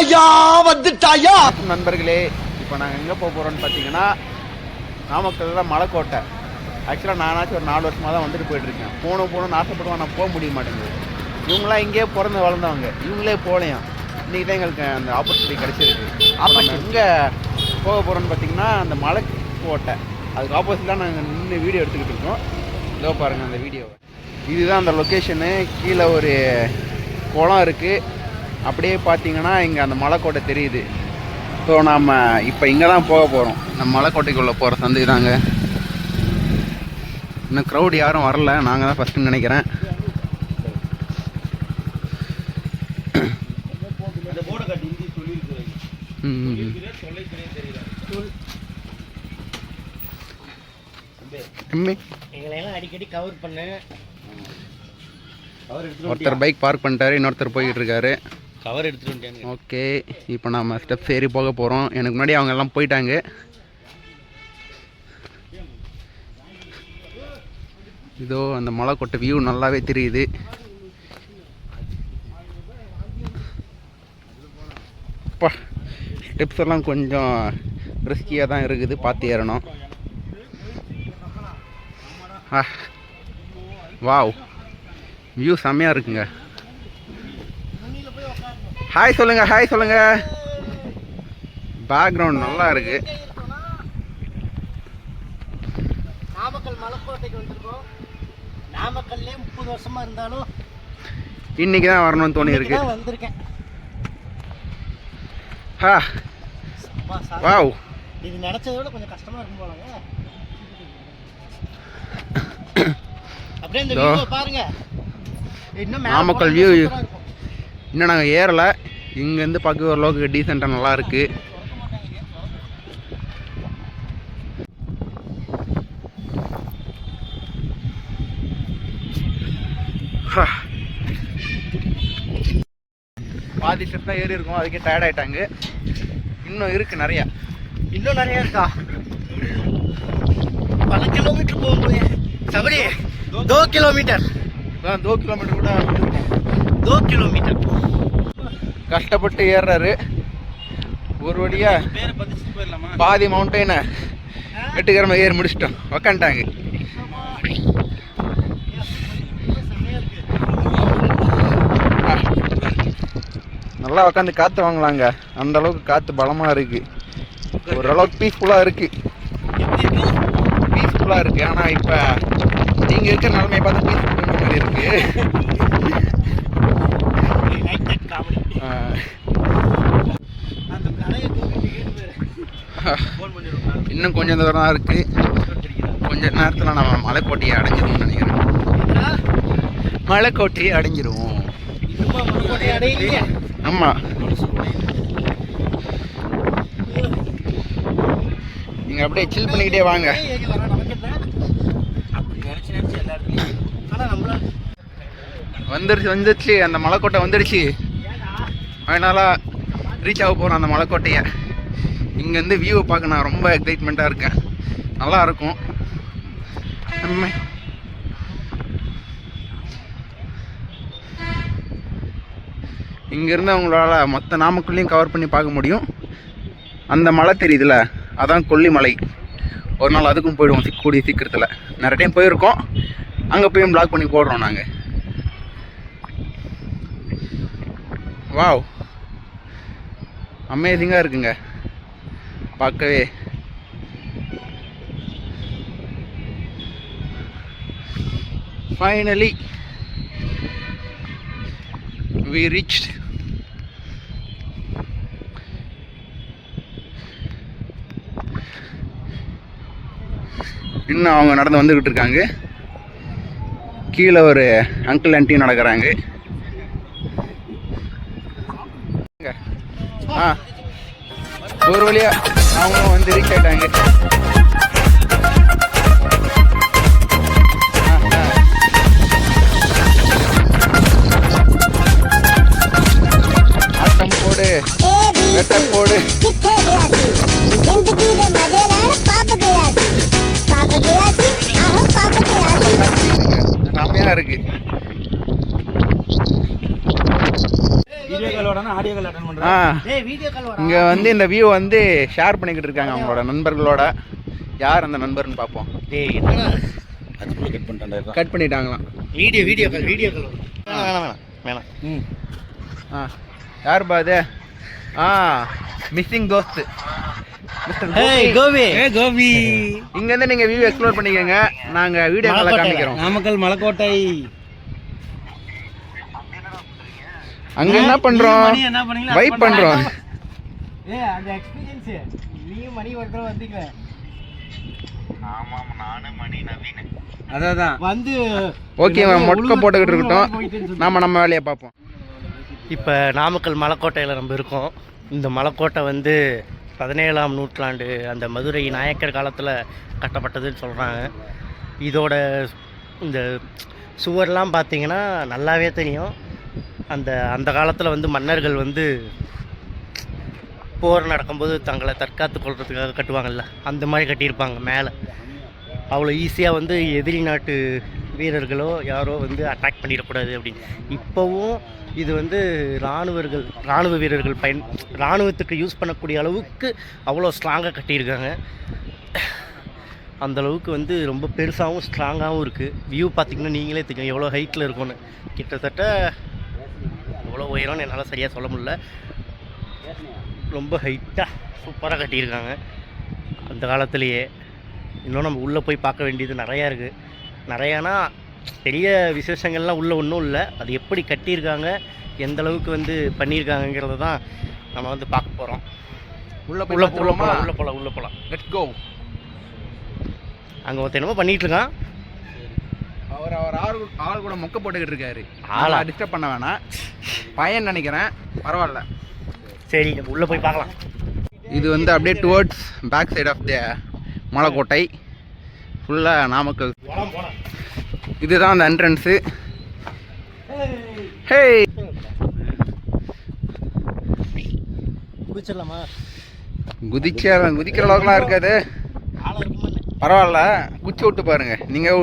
வந்துட்டாயா வந்துட்டாயா. நண்பர்களே, இப்போ நாங்கள் எங்கே போக போகிறோம்னு பார்த்தீங்கன்னா நாமக்கல்ல மலைக்கோட்டை. ஆக்சுவலாக நானாச்சும் ஒரு 4 வருஷமாக தான் வந்துட்டு போயிட்டுருக்கேன். போகணும்னு ஆசைப்படுவோம், நான் போக முடிய மாட்டேங்குது. இவங்களாம் இங்கேயே பிறந்து வளர்ந்தவங்க, இவங்களே போகலையாம். இன்றைக்கி தான் எங்களுக்கு அந்த ஆப்பர்ச்சுனிட்டி கிடச்சிருக்கு. அப்போ நம்ம எங்கே போக போகிறோம்னு பார்த்தீங்கன்னா அந்த மலைக்கோட்டை, அதுக்கு ஆப்போசிட்டாக நாங்கள் நின்று வீடியோ எடுத்துக்கிட்டு இருக்கோம். இதோ பாருங்கள் அந்த வீடியோவை. இதுதான் அந்த லொக்கேஷனு. கீழே ஒரு குளம் இருக்குது. அப்படியே பார்த்தீங்கன்னா இங்கே அந்த மலைக்கோட்டை தெரியுது. ஸோ நாம் இப்போ இங்கே தான் போக போகிறோம். நம்ம மலைக்கோட்டைக்குள்ளே போகிற சந்தை தாங்க. இன்னும் க்ரௌட் யாரும் வரல, நாங்கள் தான் ஃபஸ்ட்டுன்னு நினைக்கிறேன். அடிக்கடி கவர் பண்ணு. ஒருத்தர் பைக் பார்க் பண்ணிட்டாரு, இன்னொருத்தர் போய்கிட்டு இருக்காரு. கவர் எடுத்துட்டு. ஓகே, இப்போ நம்ம ஸ்டெப்ஸ் ஏறி போக போகிறோம். எனக்கு முன்னாடி அவங்க எல்லாம் போயிட்டாங்க. இதோ அந்த மலைக்கோட்டை வியூ நல்லாவே தெரியுது. ஸ்டெப்ஸ் எல்லாம் கொஞ்சம் ரிஸ்கியாக தான் இருக்குது, பார்த்து ஏறணும். வாவ், வியூ செம்மையாக இருக்குங்க. ஹாய் சொல்லுங்கள், ஹாய் சொல்லுங்கள். பேக்ரவுண்ட் நல்லா இருக்கு. நாமக்கல் மலைக்கோட்டைக்கு வந்திருக்கோம். நாமக்கல்லே 30 வருஷமா இருந்தாலும் இன்னைக்கு தான் வரணும்னு தோணி இருக்கு. வந்திருக்கேன். வாவ், இது நினைச்சதை விட கொஞ்சம் கஷ்டமா இருக்கும் போலங்க. அப்படியே இந்த வீடியோ பாருங்க. இன்னும் நாமக்கல் வியூ இன்னும் நாங்கள் ஏறலை. இங்கேருந்து பார்க்க ஓரளவுக்கு டீசெண்டாக நல்லா இருக்கு. பாதி ஸ்டெப் தான் ஏறி இருக்கும், அதுக்கே டயர்ட் ஆகிட்டாங்க. இன்னும் இருக்குது நிறையா, இன்னும் நிறையா இருக்கா. பல கிலோமீட்டர் போகும்போது சபரி 2 கிலோமீட்டர் 2 கிலோமீட்டர் கூட 2 கிலோமீட்டர் கஷ்டப்பட்டு ஏறுறாரு. ஒரு வழியா பாதி மவுண்டெயினை வெட்டுக்கிழமை ஏறி முடிச்சிட்டோம், உக்காண்டாங்க. நல்லா உக்காந்து காற்று வாங்கலாங்க. அந்த அளவுக்கு காற்று பலமாக இருக்குது. ஓரளவுக்கு பீஸ்ஃபுல்லாக இருக்குது, பீஸ்ஃபுல்லாக இருக்குது. ஆனால் இப்போ நீங்கள் இருக்கிற நிலைமையை பார்த்து பீஸ்ஃபுல் மாதிரி இருக்குது. இன்னும் கொஞ்சம் தூரம் தான் இருக்குது. கொஞ்ச நேரத்தில் நம்ம மலைக்கோட்டையை அடைஞ்சிருவோம்னு நினைக்கிறேன். மலைக்கோட்டையை அடைஞ்சிருவோம். ஆமாம், நீங்கள் அப்படியே சில் பண்ணிக்கிட்டே வாங்க. வந்துருச்சு அந்த மலைக்கோட்டை வந்துடுச்சு. அதனால் ரீச் ஆக போகிறோம் அந்த மலைக்கோட்டையை. இங்கேருந்து வியூவை பார்க்க நான் ரொம்ப எக்ஸைட்மெண்ட்டாக இருக்கேன். நல்லா இருக்கும். இங்கேருந்து அவங்களால மொத்த நாமக்கல்லையும் கவர் பண்ணி பார்க்க முடியும். அந்த மலை தெரியுதுல்ல, அதான் கொல்லிமலை. ஒரு நாள் அதுக்கும் போயிடுவோம் கூடிய சீக்கிரத்தில். நிறைய டைம் போயிருக்கோம், அங்கே போய் பிளாக் பண்ணி போடுறோம் நாங்கள். வாவ், அமேசிங்காக இருக்குங்க பார்க்கவே. Finally we reached. இன்னும் அவங்க நடந்து வந்துக்கிட்டு இருக்காங்க. கீழே ஒரு அங்கிள் ஆண்டியும் நடக்கிறாங்க. ஒரு வழியா அவங்களும் வந்து ரீச் ஆயிட்டாங்க. ஆட்டம் போடு, வெட்ட போடு. செம்மையா இருக்கு. வீடியோ கால் வரணும், ஆடியோ கால் அட்டெண்ட் ஆ பண்றேன். டேய் வீடியோ கால் வரா. இங்கே வந்து இந்த வியூ வந்து ஷேர் பண்ணிக்கிட்டு இருக்காங்க அவங்களோட நண்பர்களோட. யார் அந்த நண்பர்னு பார்ப்போம். டேய் என்னடா அதுக்குள்ள கட் பண்ணிட்டேன்டா. கட் பண்ணிட்டாங்களாம். வீடியோ கால் வரும். வேணாம். ம். ஆ யார் பாது? ஆ மிஸ்ஸிங் தோஸ்த் மிஸ்டர் கோபி. கோபி. இங்கேருந்து நீங்கள் வியூ எக்ஸ்ப்ளோர் பண்ணிக்கோங்க. நாங்கள் வீடியோ காலில் காமிக்கிறோம். நாமக்கல் மலைக்கோட்டை. அங்கே என்ன பண்ணுறோம்? மணி என்ன பண்ணீங்களா? வைப் பண்ணுறோம். ஏய் அந்த எக்ஸ்பீரியன்ஸ் நீயும் மணி ஒரு தடவை வந்தீங்க. அதான் வந்து ஓகே மொட்க போட்டுக்கிட்டு இருக்கட்டும். நம்ம வேலையை பார்ப்போம். இப்போ நாமக்கல் மலைக்கோட்டையில் நம்ம இருக்கோம். இந்த மலைக்கோட்டை வந்து 17ஆம் நூற்றாண்டு அந்த மதுரை நாயக்கர் காலத்தில் கட்டப்பட்டதுன்னு சொல்கிறாங்க. இதோட இந்த சுவர்லாம் பார்த்தீங்கன்னா நல்லாவே தெரியும். அந்த காலத்தில் வந்து மன்னர்கள் வந்து போர் நடக்கும்போது தங்களை தற்காத்து கொள்றதுக்காக கட்டுவாங்கள்ல, அந்த மாதிரி கட்டியிருப்பாங்க. மேலே அவ்வளோ ஈஸியாக வந்து எதிரி நாட்டு வீரர்களோ யாரோ வந்து அட்டாக் பண்ணிடக்கூடாது அப்படின்னு. இப்போவும் இது வந்து இராணுவ வீரர்கள் இராணுவத்துக்கு யூஸ் பண்ணக்கூடிய அளவுக்கு அவ்வளோ ஸ்ட்ராங்காக கட்டியிருக்காங்க. அந்தளவுக்கு வந்து ரொம்ப பெருசாகவும் ஸ்ட்ராங்காகவும் இருக்குது. வியூ பார்த்திங்கன்னா நீங்களே தெரியும் எவ்வளோ ஹைட்டில் இருக்கும்னு. கிட்டத்தட்ட எவ்வளோ உயரம்னு என்னால் சரியாக சொல்ல முடியல. ரொம்ப ஹைட்டாக சூப்பராக கட்டியிருக்காங்க அந்த காலத்துலேயே. இன்னும் நம்ம உள்ளே போய் பார்க்க வேண்டியது நிறையா இருக்குது. நிறையானா பெரிய விசேஷங்கள்லாம் உள்ளே ஒன்றும் இல்லை. அது எப்படி கட்டியிருக்காங்க, எந்த அளவுக்கு வந்து பண்ணியிருக்காங்கங்கிறத தான் நம்ம வந்து பார்க்க போகிறோம். உள்ளே போகலாம். Let's go. அங்கே ஒருத்தர் என்னமோ பண்ணிகிட்டு இருக்கான். அவர் ஆள் கூட மொக்க போட்டுக்கிட்டு இருக்காரு. ஆளா டிஸ்டர்ப் பண்ண வேணாம். பையன் நினைக்கிறேன், பரவாயில்ல. சரி நம்ம உள்ளே போய் பார்க்கலாம். இது வந்து அப்படியே towards back side of the Malaikottai. ஃபுல்லாக நாமக்கல். இதுதான் அந்த என்ட்ரன்ஸு. ஹே குதிச்சிடலாமா? குதிக்கிற அளவுக்குலாம் இருக்காது, பரவாயில்ல. குச்சி விட்டு பாருங்க நீங்கள்.